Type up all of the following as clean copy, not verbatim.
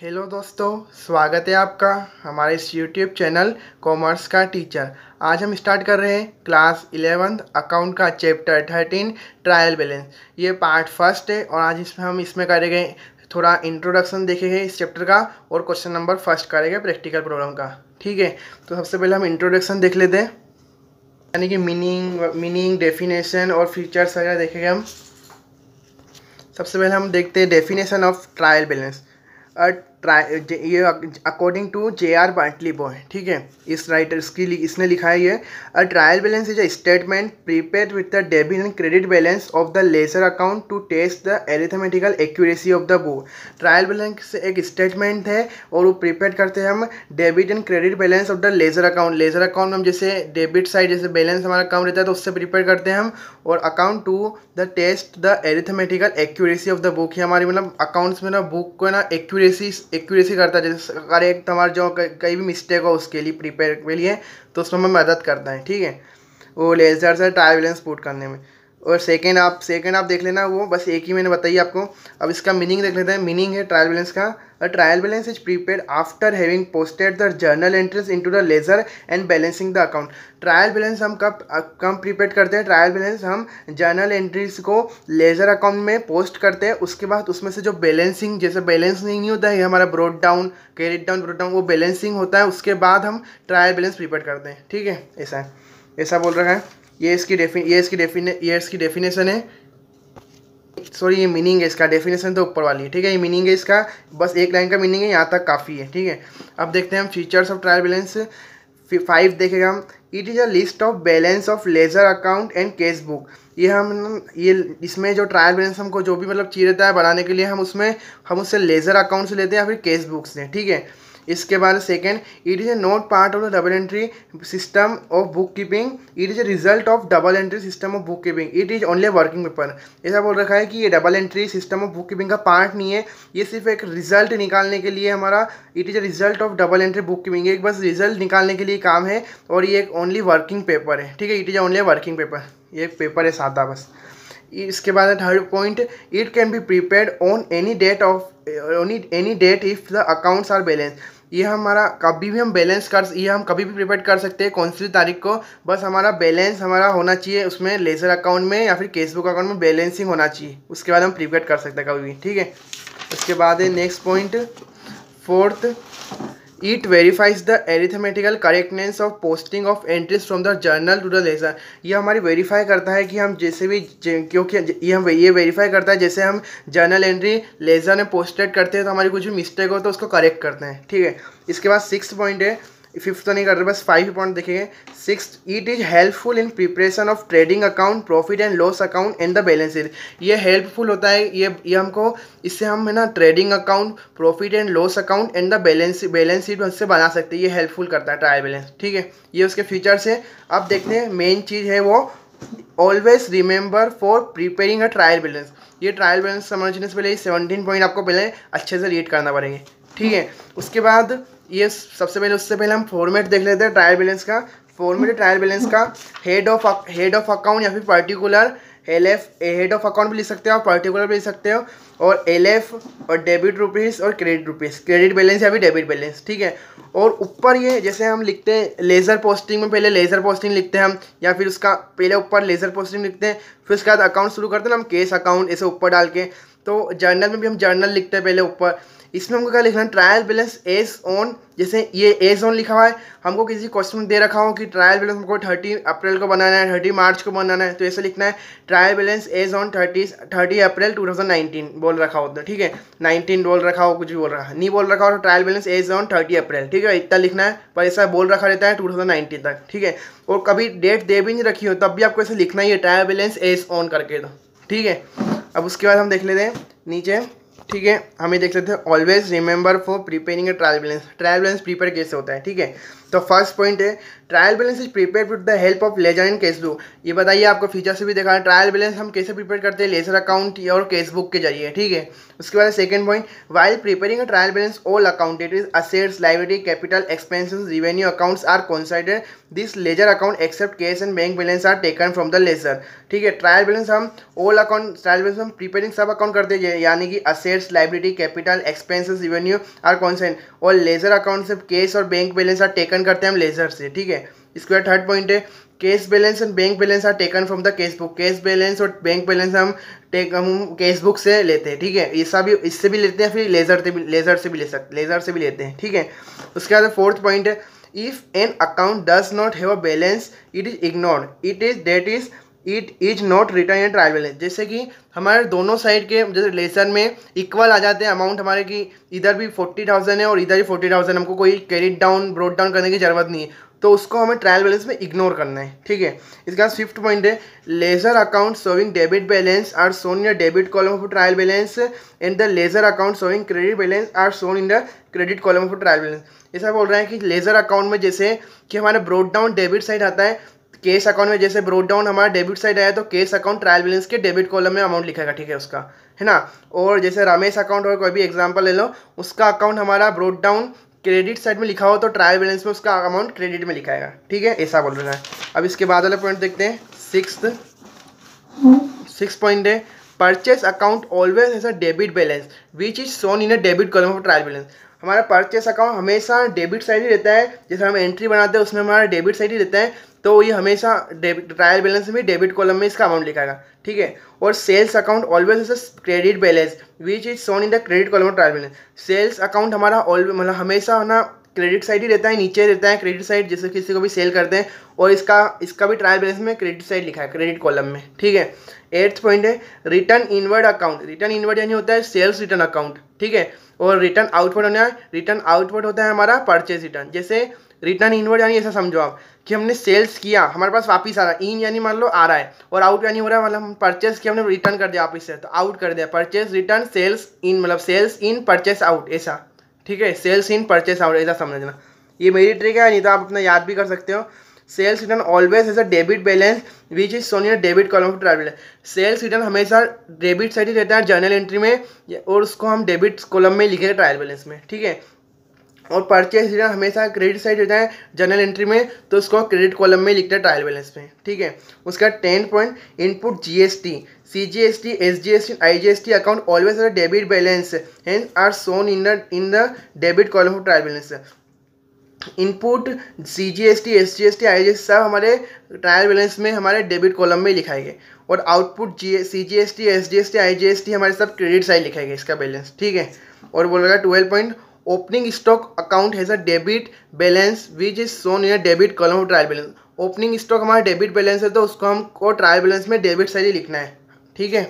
Hello दोस्तों, स्वागत है आपका हमारे इस यूट्यूब चैनल कॉमर्स का टीचर। आज हम स्टार्ट कर रहे हैं क्लास 11th अकाउंट का चैप्टर 13 ट्रायल बैलेंस। ये पार्ट फर्स्ट है और आज इसमें करेंगे थोड़ा इंट्रोडक्शन देखेंगे इस चैप्टर का और क्वेश्चन नंबर फर्स्ट करेंगे प्रैक्टिकल प्रॉब्लम का। ठीक है, तो सबसे पहले हम इंट्रोडक्शन देख लेते हैं, यानी कि मीनिंग डेफिनेशन और फीचर्स वगैरह देखेंगे हम। सबसे पहले हम देखते हैं डेफिनेशन ऑफ ट्रायल बैलेंस। ये according to J.R. Batliboi, ठीक है, इस राइटर इसने लिखा है ये। A trial balance is a statement prepaid with the debit and credit balance of the ledger account to test the arithmetical accuracy of the book. Trial balance एक statement है और वो प्रीपेड करते हैं हम debit and credit balance of the ledger account. Ledger account में हम जैसे डेबिट साइड जैसे बैलेंस हमारा अकाउंट रहता है तो उससे प्रीपेड करते हैं हम, और account to the test the arithmetical accuracy of the book. ये हमारी मतलब अकाउंट्स में ना बुक को ना एक्यूरेसी करता है, जैसे अगर एक हमारा जो कहीं भी मिस्टेक हो उसके लिए प्रिपेयर के लिए तो उसमें हमें मदद करता है। ठीक है, वो लेजर से ट्रायल बैलेंस पुट करने में। और सेकेंड आप देख लेना, वो बस एक ही मैंने बताई आपको। अब इसका मीनिंग देख लेते हैं। मीनिंग है ट्रायल बैलेंस का, a trial balance is prepaid after having posted the journal entries into the ledger and balancing the account. Trial balance हम कब प्रीपेड करते हैं? ट्रायल बैलेंस हम जर्नल एंट्रीज को लेजर अकाउंट में पोस्ट करते हैं, उसके बाद उसमें से जो बैलेंसिंग, जैसे बैलेंसिंग नहीं होता है हमारा ब्रोड डाउन क्रेडिट डाउन वो बैलेंसिंग होता है, उसके बाद हम ट्रायल बैलेंस प्रीपेड करते हैं। ठीक है, ऐसा बोल रखा है। ये इसकी डेफिनेशन है, सॉरी ये मीनिंग है इसका। डेफिनेशन तो ऊपर वाली है, ठीक है, ये मीनिंग है इसका, बस एक लाइन का मीनिंग है, यहाँ तक काफ़ी है। ठीक है, अब देखते हैं हम फीचर्स ऑफ ट्रायल बैलेंस। 5 देखेगा हम। It is a list of balance of ledger account and case book. ये इसमें जो ट्रायल बैलेंस हमको जो भी मतलब चाहिए रहता है बनाने के लिए हम उससे लेजर अकाउंट से लेते हैं या फिर केस बुक से। ठीक है, इसके बाद second, it is a not part of the double entry system of book keeping, it is a result of double entry system of book keeping, it is only working paper. ऐसा बोल रखा है कि ये double entry system of book keeping का part नहीं है, ये सिर्फ एक रिजल्ट निकालने के लिए हमारा, it is a result of double entry book keeping, एक बस रिजल्ट निकालने के लिए काम है और ये एक ओनली वर्किंग पेपर है। ठीक है, it is only working paper, ये एक पेपर है सादा बस। इसके बाद third point, it can be prepaid on any date if the accounts are balance. ये हमारा कभी भी हम कभी भी प्रीपेड कर सकते हैं, कौन सी तारीख को, बस हमारा बैलेंस हमारा होना चाहिए उसमें लेजर अकाउंट में या फिर केसबुक अकाउंट में बैलेंसिंग होना चाहिए, उसके बाद हम प्रीपेड कर सकते हैं कभी भी। ठीक है, उसके बाद है next point fourth, it verifies the arithmetical correctness of posting of entries from the journal to the ledger. ये हमारी वेरीफाई करता है कि हम जैसे भी क्योंकि ये वेरीफाई करता है जैसे हम जर्नल एंट्री लेजर में पोस्टेड करते हैं तो हमारी कुछ भी मिस्टेक हो तो उसको करेक्ट करते हैं। ठीक है, इसके बाद 6th पॉइंट है, 5th तो नहीं कर रहे, बस 5 पॉइंट देखेंगे। 6th, it is helpful in preparation of trading account, profit and loss account and the balance sheet. ये हेल्पफुल होता है, ये हमको, इससे हम है ना trading account, profit and loss account and the balance sheet उससे बना सकते हैं। ये हेल्पफुल करता है ट्रायल बैलेंस। ठीक है, ये उसके फीचर्स है। अब देखते हैं मेन चीज़ है वो, always remember for preparing a trial balance. ये ट्रायल बैलेंस समझने से पहले 17 पॉइंट आपको पहले अच्छे से रीड करना पड़ेंगे। ठीक है, उसके बाद ये उससे पहले हम फॉर्मेट देख लेते हैं ट्रायल बैलेंस का। फॉर्मेट ट्रायल बैलेंस का, हेड ऑफ अकाउंट या फिर particular LF, head of account भी लिख सकते हो और पर्टिकुलर भी लिख सकते हो, और LF और डेबिट रुपीज़ और क्रेडिट बैलेंस या फिर डेबिट बैलेंस। ठीक है, और ऊपर ये जैसे हम लिखते हैं लेज़र पोस्टिंग में, पहले लेज़र पोस्टिंग लिखते हैं हम, या फिर उसका पहले ऊपर लेज़र पोस्टिंग लिखते हैं, फिर उसके बाद अकाउंट शुरू करते हैं ना हम केस अकाउंट ऐसे ऊपर डाल के। तो जर्नल में भी हम जर्नल लिखते हैं पहले ऊपर। इसमें हमको क्या लिखना है? ट्रायल बैलेंस एज ऑन, जैसे ये एज ऑन लिखा हुआ है, हमको किसी क्वेश्चन में दे रखा हो कि ट्रायल बैलेंस हमको 30 अप्रैल को बनाना है, 30 मार्च को बनाना है, तो ऐसे लिखना है ट्रायल बैलेंस एज ऑन 30 अप्रैल 2019 बोल रखा होता है। ठीक है, 19 बोल रखा हो, कुछ भी बोल रखा है, नहीं बोल रखा हो तो ट्रायल बैलेंस एज ऑन 30 अप्रैल। ठीक है, इतना लिखना है, पर ऐसा बोल रखा रहता है 2019 तक। ठीक है, और कभी डेट दे भी नहीं रखी हो तब भी आपको ऐसे लिखना ही है ट्रायल बैलेंस एज ऑन करके। तो ठीक है, अब उसके बाद हम देख लेते हैं नीचे। ठीक है, हमें देख लेते हैं always remember for preparing a trial balance. Trial balance prepare कैसे होता है? ठीक है, तो फर्स्ट पॉइंट है, trial balance is prepare with the help of ledger and cashbook. ये बताइए, आपको फीचर से भी देखा है ट्रायल बैलेंस हम कैसे प्रिपेयर करते हैं, लेजर अकाउंट और केसबुक के जरिए। ठीक है, उसके बाद second point, while preparing a trial balance all accounted assets, liability, capital, expenses, revenue accounts are considered this ledger account except cash and bank balance are taken from the ledger. ठीक है, trial balance हम all account, trial balance हम preparing सब account करते हैं, यानी कि assets, assets, liability, capital, expenses, revenue are consent. और लेजर अकाउंट से केस और बैंक बैलेंस आर टेकन करते हैं हम लेजर से, ठीक है। इसके बाद थर्ड पॉइंट है cash balance and bank balance are taken from the cash book. Cash balance और बैंक बैलेंस हम केस बुक से लेते हैं, ठीक है। ऐसा भी इससे भी लेते हैं, फिर लेजर से भी लेते हैं, ठीक है। उसके बाद फोर्थ पॉइंट है if an account does not have a balance it is ignored, it is not return in trial balance. जैसे कि हमारे दोनों साइड के जैसे लेसन में इक्वल आ जाते हैं अमाउंट हमारे की, इधर भी 40,000 है और इधर भी 40,000, हमको कोई क्रेडिट डाउन ब्रोड डाउन करने की जरूरत नहीं है, तो उसको हमें ट्रायल बैलेंस में इग्नोर करना है, ठीक है। इसके बाद फिफ्थ पॉइंट है ledger account showing debit balance are shown in the debit column of trial balance and the ledger account showing credit balance are shown in the credit column of trial balance. ऐसा बोल रहे हैं कि laser account में जैसे कि हमारा broad down debit side आता है, केस अकाउंट में जैसे ब्रोड डाउन हमारा डेबिट साइड आया तो केस अकाउंट ट्रायल बैलेंस के डेबिट कॉलम में अमाउंट लिखेगा, ठीक है उसका, है ना। और जैसे रमेश अकाउंट और कोई भी एग्जांपल ले लो, उसका अकाउंट हमारा ब्रोड डाउन क्रेडिट साइड में लिखा हो तो ट्रायल बैलेंस में उसका अमाउंट क्रेडिट में लिखाएगा, ठीक है। ऐसा बोल रहा है। अब इसके बाद वाला पॉइंट देखते हैं, सिक्स पॉइंट है purchase account always has a debit balance which is shown in a debit column of trial balance. हमारा परचेस अकाउंट हमेशा डेबिट साइड ही रहता है, जैसे हम एंट्री बनाते हैं उसमें हमारा डेबिट साइड ही रहता है, तो ये हमेशा ट्रायल बैलेंस में डेबिट कॉलम में इसका अमाउंट लिखाएगा, ठीक है। और sales account always has a credit balance which is shown in the credit column of trial balance. Sales account हमारा ऑलवेज मतलब हमेशा ना क्रेडिट साइड ही रहता है, नीचे रहता है क्रेडिट साइड, जैसे किसी को भी सेल करते हैं, और इसका भी ट्रायल बैलेंस में क्रेडिट साइड लिखा है क्रेडिट कॉलम में, ठीक है। एट्थ पॉइंट है return inward account. Return inward यानी होता है सेल्स रिटर्न अकाउंट, ठीक है। और रिटर्न आउटवर्ड होता है हमारा परचेज रिटर्न। जैसे रिटर्न इनवर्ड यानी ऐसा समझो आप कि हमने सेल्स किया, हमारे पास वापस आ रहा है, इन यानी मान लो आ रहा है, और आउट यानी हो रहा है मतलब हम परचेस किया हमने रिटर्न कर दिया वापस से, तो आउट कर दिया। परचेस रिटर्न सेल्स इन मतलब सेल्स इन परचेस आउट, ऐसा, ठीक है। सेल्स इन परचेस आउट ऐसा समझना। ये मेरी ट्रिक है, नहीं तो आप अपना याद भी कर सकते हो। Sales return always has a debit balance which is shown in debit column of trial balance. Sales return हमेशा डेबिट साइड ही रहता है जर्नल एंट्री में, और उसको हम डेबिट कॉलम में लिखेंगे ट्रायल बैलेंस में, ठीक है। और परचेज रिटर्न हमेशा क्रेडिट साइड रहता है जर्नल एंट्री में, तो उसको क्रेडिट कॉलम में लिखते हैं ट्रायल बैलेंस में, ठीक है। उसका 10 point input GST, CGST, SGST, IGST account always has a debit balance and are shown in the debit column of trial balance. Input CGST, SGST, IGST सब हमारे ट्रायल बैलेंस में हमारे डेबिट कॉलम में लिखाएंगे, और आउटपुट सीजीएसटी, एसजीएसटी, आईजीएसटी हमारे सब credit side लिखाएंगे इसका balance, ठीक है। और बोलेगा 12 point opening stock account has a debit balance which is shown in debit column of trial balance. Opening stock हमारा डेबिट बैलेंस है, तो उसको हमको ट्रायल बैलेंस में डेबिट साइड ही लिखना है, ठीक है।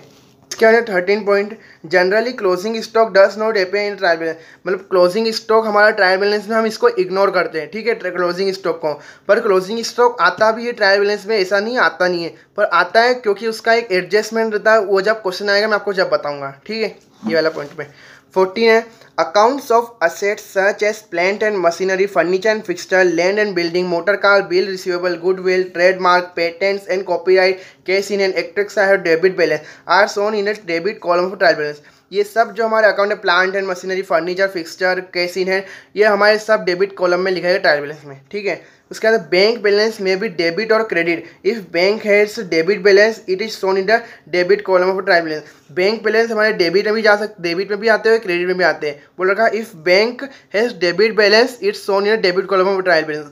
इसके बाद 13 point generally closing stock does not appear in trial balance. मतलब क्लोजिंग स्टॉक हमारा ट्रायल बैलेंस में हम इसको इग्नोर करते हैं, ठीक है, क्लोजिंग स्टॉक को। पर क्लोजिंग स्टॉक आता भी है ट्रायल बैलेंस में, ऐसा नहीं आता नहीं है, पर आता है क्योंकि उसका एक एडजस्टमेंट रहता है, वो जब क्वेश्चन आएगा मैं आपको जब बताऊंगा, ठीक है। ये वाला पॉइंट में 14 है accounts of assets such as plant and machinery, furniture and fixture, land and building, motor car, bill receivable, goodwill, trademark, patents and copyright, cash in and etcetera have debit balance are shown in debit column of trial balance. ये सब जो हमारे account है plant and machinery, furniture, fixture, cash in hand, ये हमारे सब debit column में लिखा है ट्रायल बैलेंस में, ठीक है। उसके बाद बैंक बैलेंस में भी डेबिट और credit. If bank has debit balance it is shown in the debit column of trial balance. Bank balance हमारे डेबिट में भी जा सकते, डेबिट में भी आते हैं, क्रेडिट में भी आते हैं। बोल रखा if bank has debit balance it's shown in debit column of trial balance.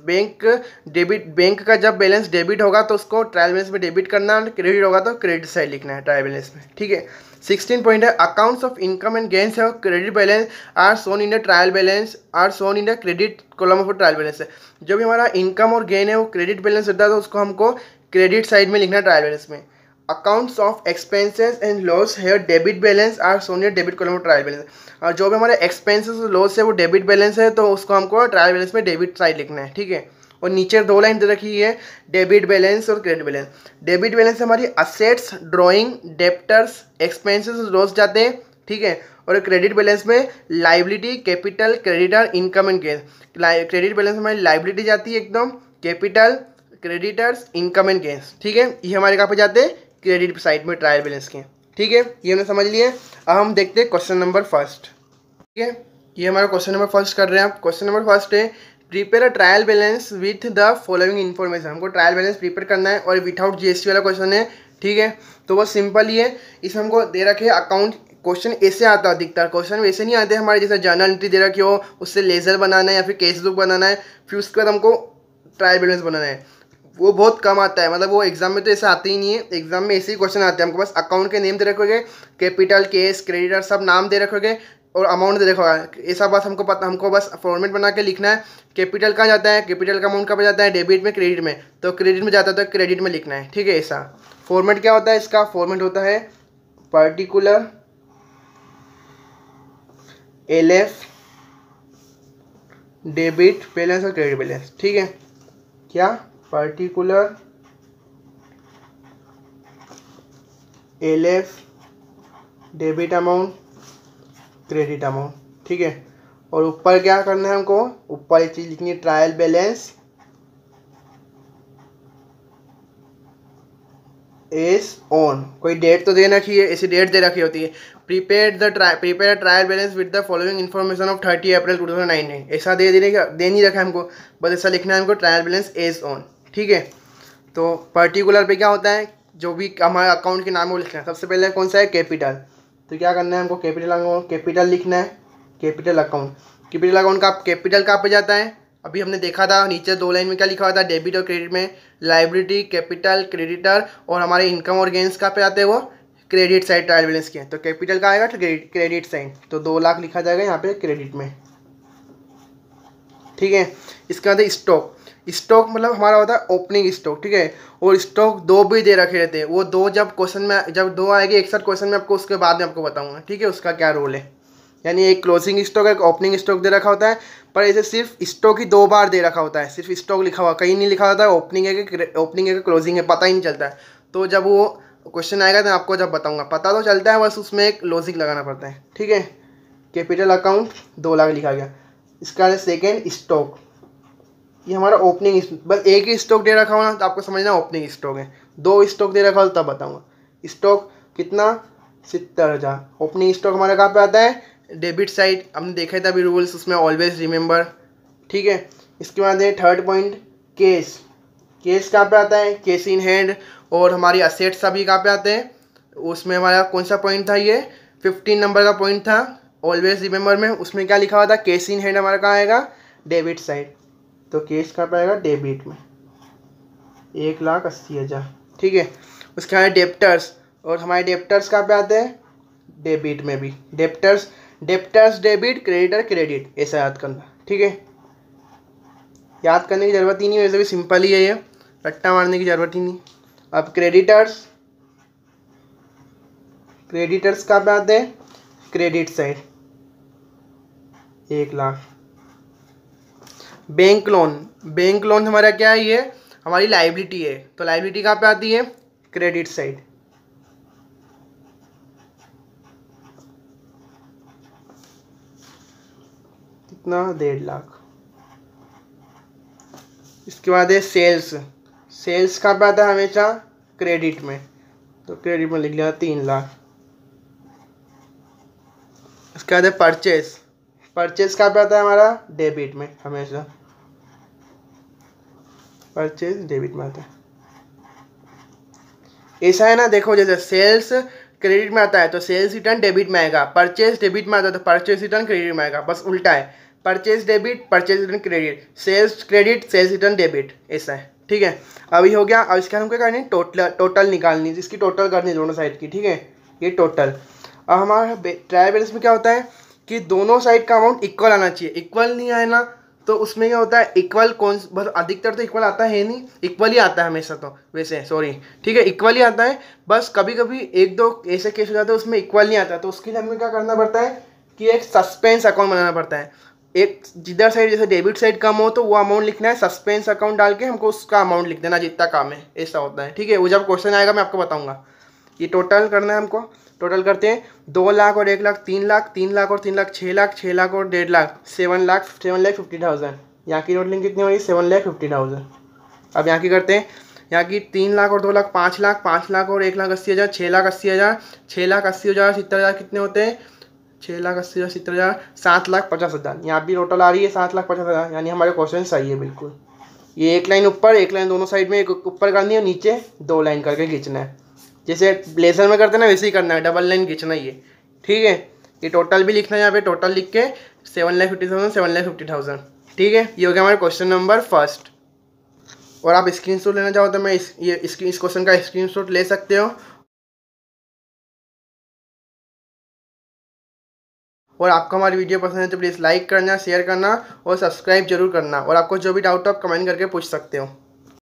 Bank का जब बैलेंस डेबिट होगा तो उसको ट्रायल बैलेंस में डेबिट करना, क्रेडिट होगा तो क्रेडिट साइड लिखना है ट्रायल बैलेंस में, ठीक है। 16 पॉइंट है accounts of income and gains है credit balance are shown in the trial balance are shown in the credit column of trial balance है। जो भी हमारा इनकम और गेन है वो क्रेडिट बैलेंस रहता है, तो उसको हमको क्रेडिट साइड में लिखना है ट्रायल बैलेंस में। Accounts of expenses and loss है debit balance are shown in debit column of trial balance. और जो भी हमारे एक्सपेंसेस लॉस है वो डेबिट बैलेंस है, तो उसको हमको ट्रायल बैलेंस में डेबिट साइड लिखना है, ठीक है। और नीचे 2 लाइन दे रखी है डेबिट बैलेंस और क्रेडिट बैलेंस। डेबिट बैलेंस हमारी assets, drawing, debtors, expenses loss जाते हैं, ठीक है। और क्रेडिट बैलेंस में liability, capital, creditor, income and gain. Credit balance में हमारी लाइबिलिटी जाती है एकदम, capital, creditors, income and gains, ठीक है। ये हमारे कहाँ पे जाते हैं क्रेडिट साइड में ट्रायल बैलेंस के, ठीक है। ये हमने समझ लिए। अब हम देखते हैं क्वेश्चन नंबर फर्स्ट, ठीक है। ये हमारा क्वेश्चन नंबर फर्स्ट कर रहे हैं आप। क्वेश्चन नंबर फर्स्ट है prepare a trial balance with the following information. हमको ट्रायल बैलेंस प्रिपेयर करना है और विदाउट जीएसटी वाला क्वेश्चन है, ठीक है। तो वो सिंपल ही है। इसमें हमको दे रखे अकाउंट क्वेश्चन ऐसे आता है अधिकतर, क्वेश्चन वैसे नहीं आते हमारे जैसे जर्नल एंट्री दे रखी हो, उससे लेजर बनाना है या फिर केस बुक बनाना है, फिर उसके बाद हमको ट्रायल बैलेंस बनाना है, वो बहुत कम आता है। मतलब वो एग्जाम में तो ऐसा आते ही नहीं है, एग्जाम में ऐसे ही क्वेश्चन आते हैं। हमको बस अकाउंट के नेम दे रखोगे, कैपिटल, केस, क्रेडिटर सब नाम दे रखोगे और अमाउंट दे रखोगा, ऐसा बस हमको पता, हमको बस फॉर्मेट बना के लिखना है। कैपिटल कहाँ जाता है, कैपिटल का अमाउंट कहाँ पे जाता है, डेबिट में, क्रेडिट में, तो क्रेडिट में जाता है तो क्रेडिट में लिखना है। ठीक है, ऐसा फॉर्मेट क्या होता है इसका, फॉर्मेट होता है पर्टिकुलर LF डेबिट बैलेंस और क्रेडिट बैलेंस। ठीक है, क्या particular LF debit amount, credit amount. ठीक है, और ऊपर क्या करना है हमको, ऊपर एक चीज लिखनी है ट्रायल बैलेंस इज ऑन। कोई डेट तो दे रखी है, ऐसी डेट दे रखी होती है, prepare trial balance with the following information of 30 अप्रैल 2019, ऐसा दे नहीं रखा है हमको, बस ऐसा लिखना है हमको ट्रायल बैलेंस इज ऑन। ठीक है, तो पर्टिकुलर पे क्या होता है, जो भी हमारे अकाउंट के नाम है वो लिखना है। सबसे पहले कौन सा है, कैपिटल, तो क्या करना है हमको, कैपिटल लिखना है, कैपिटल अकाउंट। कैपिटल अकाउंट का कैपिटल कहाँ पे जाता है, अभी हमने देखा था नीचे 2 लाइन में क्या लिखा हुआ था, डेबिट और क्रेडिट में, लाइबिलिटी, कैपिटल, क्रेडिटर, और हमारे इनकम और गेंस कहाँ पे आते हैं, वो क्रेडिट साइड ट्रायल बैलेंस के। तो कैपिटल का आएगा क्रेडिट साइड, तो 2 लाख लिखा जाएगा यहाँ पे क्रेडिट में। ठीक है, इसके बाद स्टॉक, स्टॉक मतलब हमारा होता है ओपनिंग स्टॉक। ठीक है, और स्टॉक 2 भी दे रखे रहते हैं, वो 2 जब क्वेश्चन में, जब 2 आएंगे एक साथ क्वेश्चन में आपको, उसके बाद में आपको बताऊंगा। ठीक है, उसका क्या रोल है, यानी एक क्लोजिंग स्टॉक है, एक ओपनिंग स्टॉक दे रखा होता है, पर ऐसे सिर्फ स्टॉक ही 2 बार दे रखा होता है, सिर्फ स्टॉक लिखा हुआ, कहीं नहीं लिखा होता है ओपनिंग है कि क्लोजिंग है, पता ही नहीं चलता है। तो जब वो क्वेश्चन आएगा तो आपको जब बताऊंगा, पता तो चलता है, बस उसमें एक लॉजिक लगाना पड़ता है। ठीक है, कैपिटल अकाउंट 2 लाख लिखा गया। इसका सेकेंड स्टॉक, ये हमारा ओपनिंग, बस एक ही स्टॉक दे रखा हो ना तो आपको समझना ओपनिंग स्टॉक है, 2 स्टॉक दे रखा हो तब बताऊंगा। स्टॉक कितना, 70,000। ओपनिंग स्टॉक हमारा कहाँ पे आता है, डेबिट साइड, हमने देखा था अभी रूल्स, उसमें ऑलवेज रिमेंबर। ठीक है, इसके बाद है थर्ड पॉइंट, केस। केस कहाँ पे आता है, केस इन हैंड, और हमारी असेट्स सभी कहाँ पे आते हैं, उसमें हमारा कौन सा पॉइंट था, ये 15 नंबर का पॉइंट था ऑलवेज रिमेंबर में, उसमें क्या लिखा हुआ था, केस इन हैंड हमारा कहाँ आएगा, डेबिट साइड, तो केस कहाँ पे आएगा, डेबिट में, 1,80,000। ठीक है, उसके बाद डेप्टर्स, और हमारे डेप्टर्स कहाँ पे आते हैं, डेबिट में भी, डेप्टर्स डेबिट, क्रेडिटर क्रेडिट, ऐसा याद करना। ठीक है, याद करने की ज़रूरत ही नहीं है, वैसे भी सिंपल ही है ये, रट्टा मारने की ज़रूरत ही नहीं। अब क्रेडिटर्स कहाँ पे आते हैं, क्रेडिट साइड, 1,00,000। बैंक लोन हमारा क्या है, ये हमारी लाइबिलिटी है, तो लाइबिलिटी कहाँ पे आती है, क्रेडिट साइड, कितना, 1,50,000। इसके बाद है सेल्स कहाँ पे आता है, हमेशा क्रेडिट में, तो क्रेडिट में लिख लिया 3,00,000। इसके बाद है परचेज कहाँ पे आता है हमारा, डेबिट में, हमेशा परचेज डेबिट में आता है। ऐसा है ना, देखो जैसे सेल्स क्रेडिट में आता है तो सेल्स रिटर्न डेबिट में आएगा, परचेज डेबिट में आता है तो परचेज रिटर्न क्रेडिट में आएगा, बस उल्टा है, purchase debit, purchase return credit, sales credit, sales return debit, ऐसा है। ठीक है, अभी हो गया। अब इसके हम क्या करनी है, टोटल निकालनी, इसकी टोटल करनी दोनों साइड की। ठीक है, ये टोटल। अब हमारा ट्रायल बैलेंस में क्या होता है कि दोनों साइड का अमाउंट इक्वल आना चाहिए, इक्वल नहीं आए ना तो उसमें क्या होता है, इक्वल कौन, बस अधिकतर तो इक्वल आता है नहीं, इक्वल ही आता है हमेशा, तो वैसे सॉरी, ठीक है, इक्वल ही आता है, बस कभी कभी 1-2 ऐसे केस हो जाते हैं उसमें इक्वल नहीं आता, तो उसके लिए हमें क्या करना पड़ता है कि एक सस्पेंस अकाउंट बनाना पड़ता है। एक जिधर साइड जैसे डेबिट साइड कम हो तो वो अमाउंट लिखना है, सस्पेंस अकाउंट डाल के हमको उसका अमाउंट लिख देना जितना काम है, ऐसा होता है। ठीक है, वो जब क्वेश्चन आएगा मैं आपको बताऊंगा। ये टोटल करना है हमको, टोटल करते हैं 2 लाख और 1 लाख 3 लाख, 3 लाख और 3 लाख 6 लाख, 6 लाख और 1.5 लाख 7,50,000। यहाँ की टोटलिंग कितनी हो रही है, 7,50,000। अब यहाँ की करते हैं, यहाँ की 3 लाख और 2 लाख 5 लाख, 5 लाख और 1,80,000 6,80,000, 6,80,000 70,000 कितने होते हैं, 6,80,000 70,000 7,50,000। यहाँ भी टोटल आ रही है 7,50,000, यानी हमारे क्वेश्चन सही है बिल्कुल। ये एक लाइन ऊपर, एक लाइन दोनों साइड में, एक ऊपर करनी है, नीचे 2 लाइन करके खींचना है, जैसे ब्लेजर में करते हैं ना वैसे ही करना है, डबल लाइन खींचना ही है। ठीक है, ये टोटल भी लिखना है यहाँ पे, टोटल लिख के 7,50,000 7,50,000। ठीक है, ये हो गया हमारा क्वेश्चन नंबर फर्स्ट। और आप स्क्रीनशॉट लेना चाहो तो मैं इस क्वेश्चन का स्क्रीनशॉट ले सकते हो। और आपको हमारी वीडियो पसंद है तो प्लीज़ लाइक करना, शेयर करना और सब्सक्राइब जरूर करना। और आपको जो भी डाउट हो आप कमेंट करके पूछ सकते हो।